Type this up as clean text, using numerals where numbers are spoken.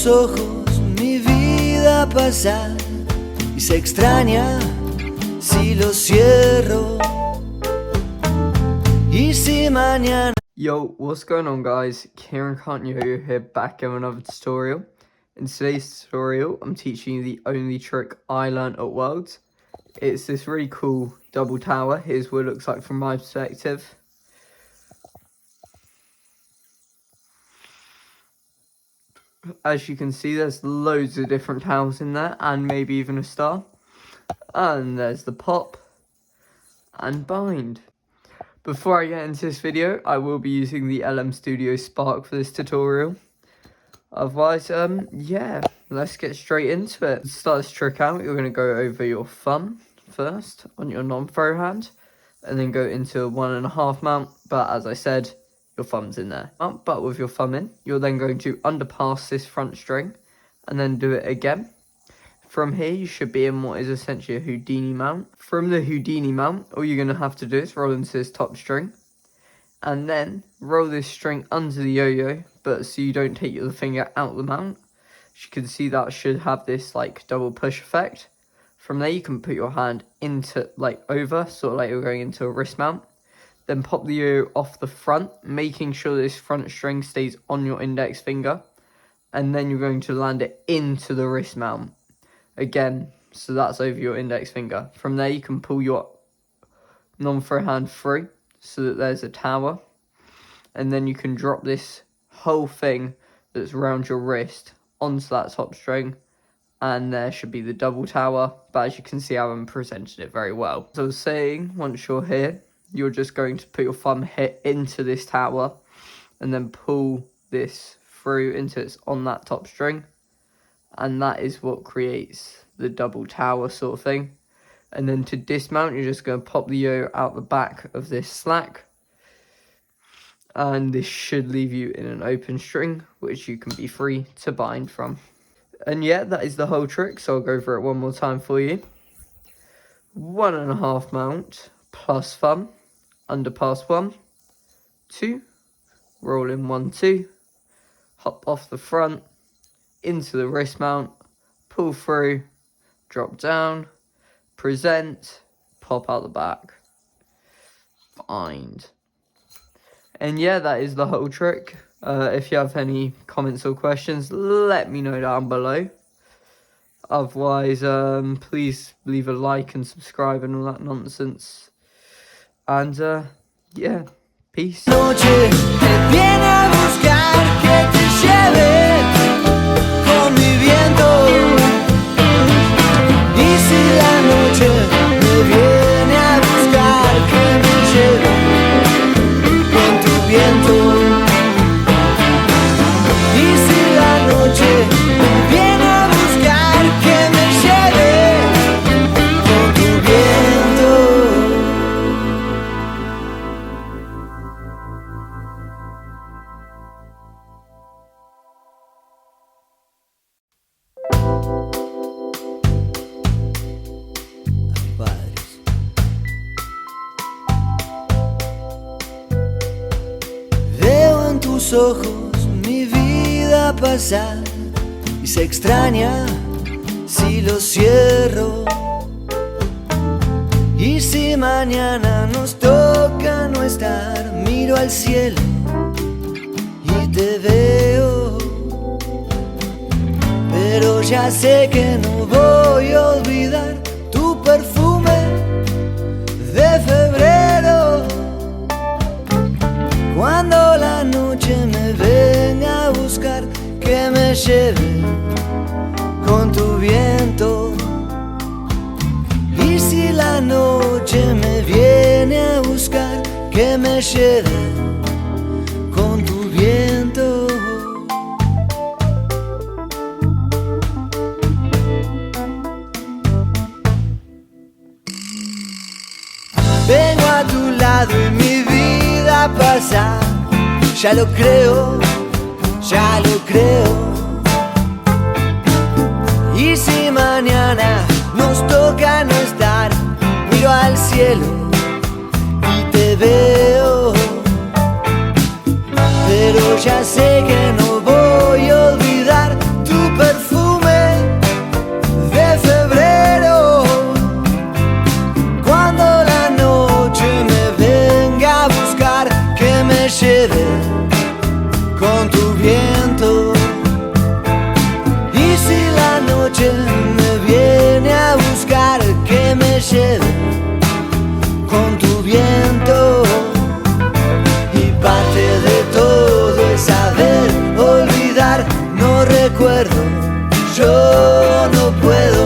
ojos mi vida pasar y se extraña si los cierro. Y si mañana... Yo, what's going on guys? Kierancant Yoyo here, back in another tutorial. In today's tutorial, I'm teaching you the only trick I learned at Worlds. It's this really cool double tower. Here's what it looks like from my perspective. As you can see, there's loads of different towers in there, and maybe even a star. And there's the pop and bind. Before I get into this video, I will be using the LM Studio Spark for this tutorial. Otherwise, yeah, let's get straight into it. To start this trick out, you're going to go over your thumb first on your non-throw hand, and then go into a 1.5 mount, but as I said, your thumb's in there. But with your thumb in, you're then going to underpass this front string, and then do it again. From here, you should be in what is essentially a Houdini mount. From the Houdini mount, all you're going to have to do is roll into this top string, and then roll this string under the yo-yo, but so you don't take the finger out the mount. As you can see, that should have this like double push effect. From there, you can put your hand into over, sort of like you're going into a wrist mount. Then pop the yo-yo off the front, making sure this front string stays on your index finger, and then you're going to land it into the wrist mount. Again, so that's over your index finger. From there, you can pull your non-throw hand through so that there's a tower. And then you can drop this whole thing that's around your wrist onto that top string. And there should be the double tower. But as you can see, I haven't presented it very well. So I was saying, once you're here, you're just going to put your thumb here into this tower. And then pull this through until it's on that top string. And that is what creates the double tower sort of thing. And then to dismount, you're just going to pop the yo out the back of this slack. And this should leave you in an open string, which you can be free to bind from. And yeah, that is the whole trick. So I'll go over it one more time for you. 1.5 mount plus thumb, underpass 1, 2, roll in 1, 2, hop off the front, into the wrist mount, pull through, drop down, present, pop out the back, bind. And yeah, that is the whole trick. If you have any comments or questions, let me know down below. Otherwise, please leave a like and subscribe and all that nonsense. And yeah, peace. Con mi viento, y si la noche me viene a buscar, que me lleve con tu viento. Y si la noche me viene a buscar, que me lleve con tu viento. Padres. Veo en tus ojos mi vida pasar y se extraña si los cierro. Y si mañana nos toca no estar, miro al cielo y te veo. Pero ya sé que no voy a olvidar tu perfume de febrero. Cuando la noche me venga a buscar, que me lleve con tu viento. Y si la noche me viene a buscar, que me lleve con tu viento. Vengo a tu lado y mi vida pasa. Ya lo creo, ya lo creo. Y si mañana nos toca no estar, miro al cielo y te veo. Pero ya sé que no voy a olvidar tu Yo no puedo